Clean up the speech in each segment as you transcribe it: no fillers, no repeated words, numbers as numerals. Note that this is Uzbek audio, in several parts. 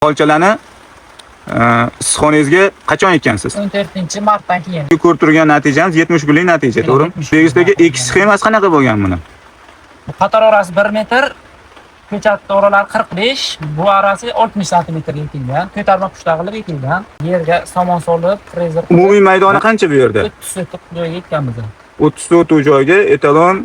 Polchalarni issiqxonangizga qachon ekkansiz? 14-martdan keyin. Ko'rib turgan natijamiz 70 kunlik natija, to'g'rimi? Begishdagi ekish sxemasi qanaqa bo'lgan buni? Qator orasi 1 metr, ko'chat o'ralari 45, bu orasi 60 santimetrga ekilgan. Ko'tarma pushta qilib ekilgan. Yerga somon solib, frezer qilib. Umumiy maydoni qancha bu yerda? 30 so'tib joyga ekkanmiz. 30 sotuv joyga etalon,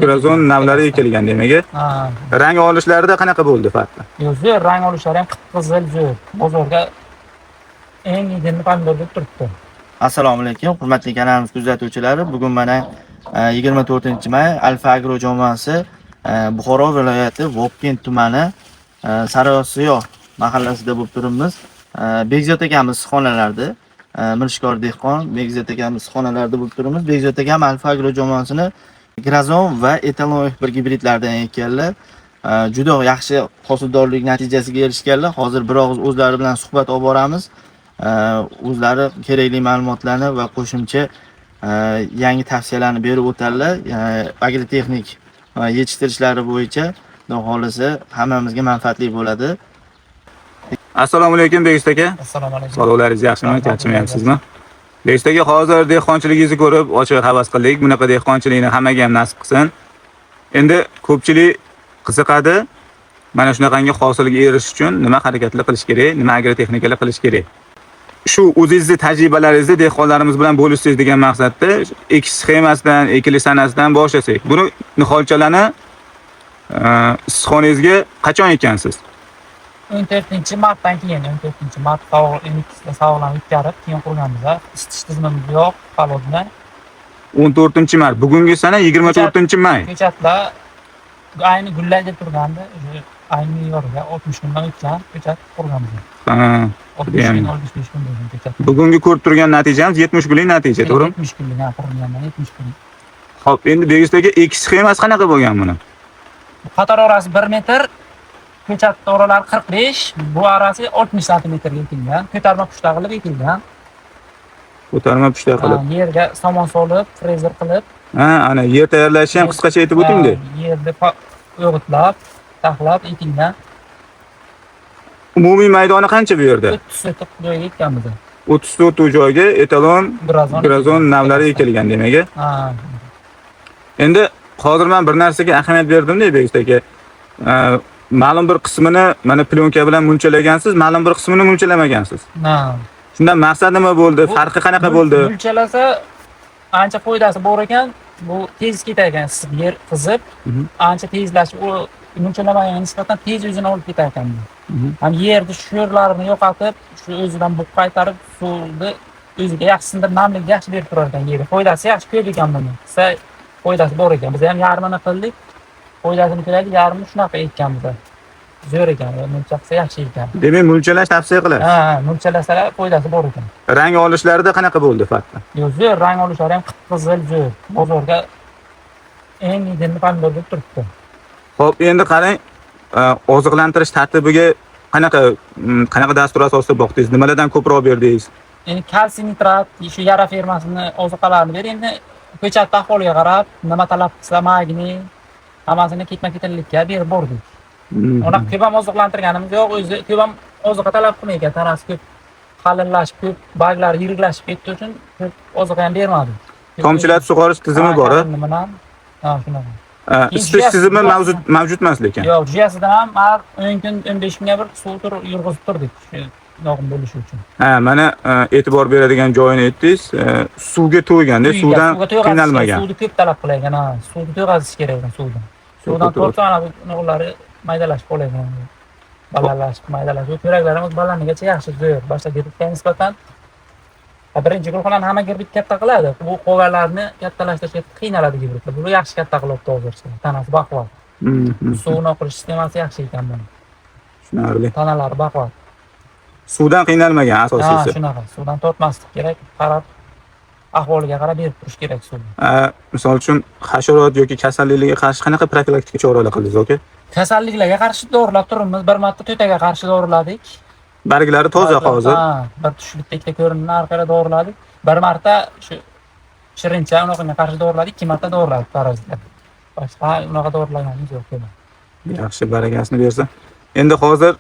grazon navlari ekilgan demak. Ha. Rang olishlarida qanaqa bo'ldi farqi? Zo'r rang olishlari ham qip-qizil zo'r. Bozorga eng yedinli pomidor deb turibdi. Assalomu alaykum, hurmatli kanalimiz kuzatuvchilari. Bugun mana 24-may Alfa Agro jamoasi Buxoro viloyati Vobkent tumani Sariosiyo mahallasida bo'lib turibmiz. Begzod akamiz issiqxonalarida, Mirishkor dehqon Begzod akamiz issiqxonalarida bo'lib turibmiz. Begzod akam Alfa Agro jamoasini grazon va etalon bir gibridlardan ekkanlar. Juda yaxshi hosildorlik natijasiga erishganlar. Hozir bir og'iz o'zlari bilan suhbat olib boramiz. O'zlari kerakli ma'lumotlarni va qo'shimcha yangi tavsiyalarni berib o'tadilar. Agrotexnik yetishtirishlari bo'yicha Xudo xolisa hammamizga manfaatli bo'ladi. Assalomu alaykum Begzod aka. Assalomu alaykum. Sog'liqlaringiz yaxshimi? Charchamayapsizmi? Begzod aka, hozir dehqonchiligingizni ko'rib ochiq havas qildik. Bunaqa dehqonchilikni hammaga ham nasib qilsin. Endi ko'pchilik qiziqadi. Mana shunaqangi hosilga erishish uchun nima harakatlar qilish kerak, nima agrotexnikalar qilish kerak? Shu o'zingizning tajribalaringizni dehqonlarimiz bilan bo'lishsangiz degan maqsadda ekish sxemasidan, ekilish sanasidan boshlasak. Buni niholchalarni issiqxonangizga qachon ekkansiz? 14-martdan keyin, 14-mart sog'lom o'tkazib, keyin qurganmiz. Isitish tizimimiz yo'q, холодный. 14-mart. Bugungi sana 24-may. Ko'chatlar ayni gullaydi turganda, ayni me'yorga 60 kundan o'tgan ko'chat qurganmiz. Ha. 65 kun bo'lgan ko'chat. Bugungi ko'rib turgan natijamiz 70 kunlik natija, to'g'rimi? 70 kunlik, qurilgandan 70 kun. Xo'p, endi Begzod aka ekish sxemasi qanaqa bo'lgan buni? Qator orasi 1 metr, ko'chat o'ralari 45, bu orasi 60 santimetrga ekilgan. Ko'tarma pushta qilib ekilgan. Ko'tarma pushta qilib. Yerga somon solib, frezer qilib. Ha, ana yer tayyorlashni ham qisqacha aytib o'tingda. Yerni o'g'itlab, taxlab ekilgan. Umumiy maydoni qancha bu yerda? 30 so'tib joyga ekkanmiz. 30 sotuv joyga etalon, grazon navlari ekilgan demak. Ha. Endi hozir men bir narsaga ahamiyat berdim-da Begzod aka. Ma'lum bir qismini mana plyonka bilan mulchalagansiz, ma'lum bir qismini mulchalamagansiz. Ha. Shundan maqsad nima bo'ldi? Farqi qanaqa bo'ldi? Mulchalasa ancha foydasi bor ekan. Bu tez ketar ekan, yer qizib, ancha tezlashib, u mulchalamaganga nisbatan tez o'zini olib ketar ekan. Ham yerni sho'rlarini yo'qotib, shu o'zidan buq qaytarib, suvni o'ziga yaxshi sindirib, namlikni yaxshi berib turar ekan yerga. Foydasi yaxshi ko'p ekan buni. Foydasi bor ekan. Biz ham yarmini qildik. Foydasini ko'raylik, yarmini shunaqa ekkanmiz. Zo'r ekan, mulchalasa yaxshi ekan. Demak, mulchalash tavsiya qilasiz. Ha, mulchalasalar foydasi bor ekan. Rang olishlarida qanaqa bo'ldi farqi? Zo'r rang olishlari ham qip-qizil zo'r. Bozorga eng yedinli pomidor deb turibdi. Xo'p, endi qarang, oziqlantirish tartibiga qanaqa dastur asosida boqdingiz? Nimalardan ko'proq berdingiz? Endi kalsiy nitrat, shu yara fermasini oziqalarini ber. Endi ko'chat ahvoliga qarab, nima talab qilsa magniy, hammasini ketma-ketinlikka berib bordik. Unaqa ko'p ham oziqlantirganimiz yo'q, o'zi ko'p ham oziqa talab qilmaydi. Tanasi ko'p qalillashib, ko'p barglari yiriklashib ketdi uchun ko'p oziqa ham bermadik. Tomchilatib sug'orish tizimi bor-a? Ha, shunaqa. Isitish tizimi mavjud emas lekin. Yo'q, jiyasidan ham har 10 kun, 15 kunga bir suv yurg'izib turdik, shu yog'im bo'lishi uchun. Ha, mana e'tibor beradigan joyini aytdingiz. Suvga to'yganda, suvdan qiynalmagan. Suvni ko'p talab qilagan, ha, suvni to'g'azish kerak ekan suvdan. Suvdan to'g'ri ana bu o'g'illari maydalashib qolagan. Balalashib, maydalashib, ko'raklarimiz balanigacha yaxshi zo'r. Boshqa girbga nisbatan birinchi guruhdan hamma girbit katta qiladi. Bu qo'g'alarni kattalashtirish qiynaladi girbitlar. Bu yaxshi katta qilyapti hozircha. Tanasi baquvvat. Suvni oqirish sistemasi yaxshi ekan buni. Tushunarli. Tanalari baquvvat. Suvdan qiynalmagan asosiysi. Ha, shunaqa. Suvdan tortmaslik kerak. Qarab ahvoliga qarab berib turish kerak suvni. Misol uchun hasharot yoki kasalliklarga qarshi qanaqa profilaktika choralar qildingiz, aka? Kasalliklarga qarshi dorilar turibmiz. Bir marta to'taga qarshi doriladik. Barglari toza hozir. Ha, bir tushlikda ikkita ko'rinma orqali doriladik. Bir marta shu shirincha unaqa qarshi doriladik, 2 marta doriladik parazitlar. Boshqa unaqa dorilaganimiz yo'q edi. Yaxshi, barakasini bersin. Endi hozir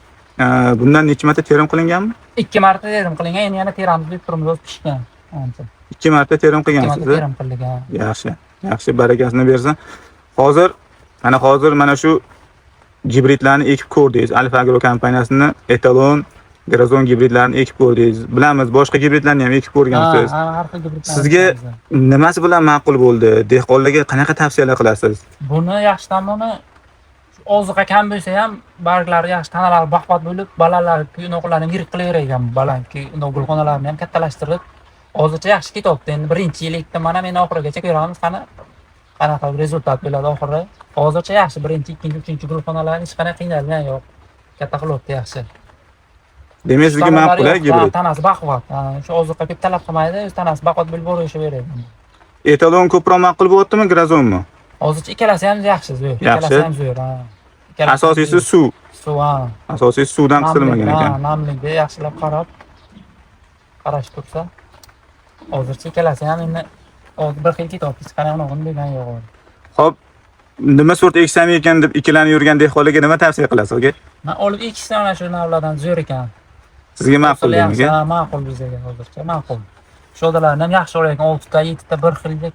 bundan necha marta terim qilinganmi? 2 marta terim qilingan, endi yana teramiz deb turibmiz, o'z pishgan. Ancha. 2 marta terim 2 marta qilgansiz. terim qilingan. Yaxshi. Yaxshi, barakasini bersin. Hozir mana shu gibridlarni ekib ko'rdingiz. Alfa Agro kompaniyasining etalon grazon gibridlarini ekib ko'rdingiz. Bilamiz, boshqa gibridlarni ham ekib ko'rgansiz. Har xil gibridlar. Sizga nimasi bilan ma'qul bo'ldi? Dehqonlarga qanaqa tavsiyalar qilasiz? Buni yaxshi tomoni oziqa kam bo'lsa ham barglari yaxshi, tanalari baquvvat bo'lib, balanlar unoqlarni yirik qilavergan, balandki gulxonalarni ham kattalashtirib, hozircha yaxshi ketyapti. Endi birinchi yil ekdim, mana men oxirigacha ko'ramiz, qanaqa rezultat bo'ladi oxiri. Hozircha yaxshi, birinchi, ikkinchi, uchinchi gulxonalarni hech qanaqa qiynalgan yo'q. Katta qilyapti yaxshi. Demak, sizga ma'qul gibrid. Tanasi baquvvat. Shu oziqa ko'p talab qilmaydi, o'z tanasi baquvvat bo'lib boraveradi. Etalon ko'proq ma'qul bo'lyaptimi, grazonmi? Hozircha ikkalasi ham yaxshi, zo'r. Yaxshi. Ikkalasi ham zo'r, Asosiysi suv. Suv, Asosiysi suvdan qisilmagan ekan. Namlikda yaxshilab qarash tursa. Hozircha ikkalasi ham endi bir xil ketyapti, hech qanaqa unaqa bo'lgan yo'q. Xo'p, nima sort eksam ekan deb ikkilanib yurgan dehqonlarga nima tavsiya qilasiz, aka? Men olib ekishdan mana shu navlardan zo'r ekan. Sizga ma'qul bizga? Ma'qul bizga hozircha, ma'qul. Shodalarni ham yaxshi o'ragan, 6 ta, 7 ta bir xildek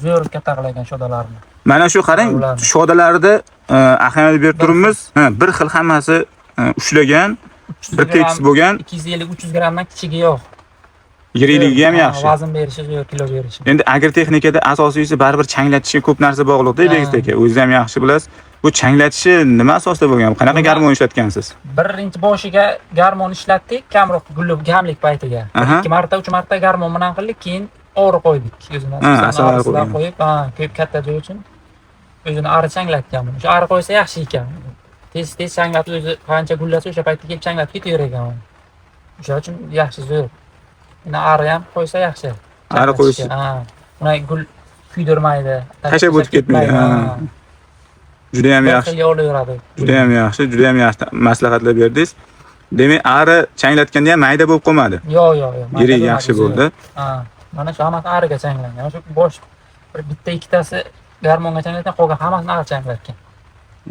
zo'r katta qilagan shodalarni. Mana shu qarang, shodalarda ahamiyat berib turibmiz. Bir xil hammasi ushlagan, bir tekis bo'lgan. 250-300 grammdan kichigi yo'q. Yirikligi ham yaxshi. Vazn berishi, zo'r kilo berishi. Endi agrotexnikada asosiysi baribir changlatishga ko'p narsa bog'liqda, Begizda aka. O'zingiz ham yaxshi bilasiz. Bu changlatishi nima asosida bo'lgan? Qanaqa garmon ishlatgansiz? Birinchi boshiga garmon ishlatdik, kamroq gullab gamlik paytiga. 2 marta, 3 marta garmon bilan qildik, keyin o'g'ri qo'ydik. O'zini asosan qo'yib, ko'p katta joy uchun o'zini ari changlatgan. Shu ari qo'ysa yaxshi ekan. Tez changlatib o'zi qancha gullasa o'sha paytga kelib changlatib ketavergan. O'sha uchun yaxshi zo'r. Endi ari ham qo'ysa yaxshi. Ari qo'ysa. Uni gul kuydirmaydi. Tashlab o'tib ketmaydi. Juda ham yaxshi. Juda ham yaxshi, juda ham yaxshi maslahatlar berdingiz. Demak, ari changlatganda ham mayda bo'lib qolmadi. Yo'q. Yirik yaxshi bo'ldi. Mana shu hammasi ariga changlangan. Shu bosh bitta ikkitasi garmonga changlatgan, qolgan hammasini ari changlatgan.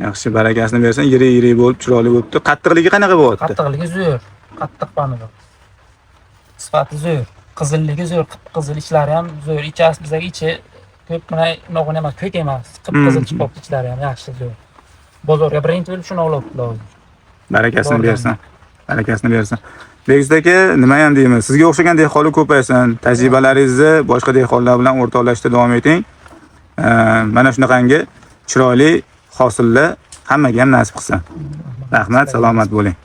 Yaxshi, barakasini bersin, yirik bo'lib, chiroyli bo'libdi. Qattiqligi qanaqa bo'lyapti? Qattiqligi zo'r. Qattiq pomidor. Sifati zo'r. Qizilligi zo'r, qip-qizil, ishlari ham zo'r. Ichasi bizga ichi ko'p unaqa emas, ko'k emas. Qip-qizil chiqib ichlari ham yaxshi zo'r. Bozorga birinchi bo'lib shuni olib hozir. Barakasini bersin. Barakasini bersin. Begizda aka, nima ham deymiz? Sizga o'xshagan dehqonlar ko'paysin. Tajribalaringizni boshqa dehqonlar bilan o'rtoqlashishda davom eting. Mana shunaqangi chiroyli hosillar hammaga ham nasib qilsin. Rahmat, salomat bo'ling.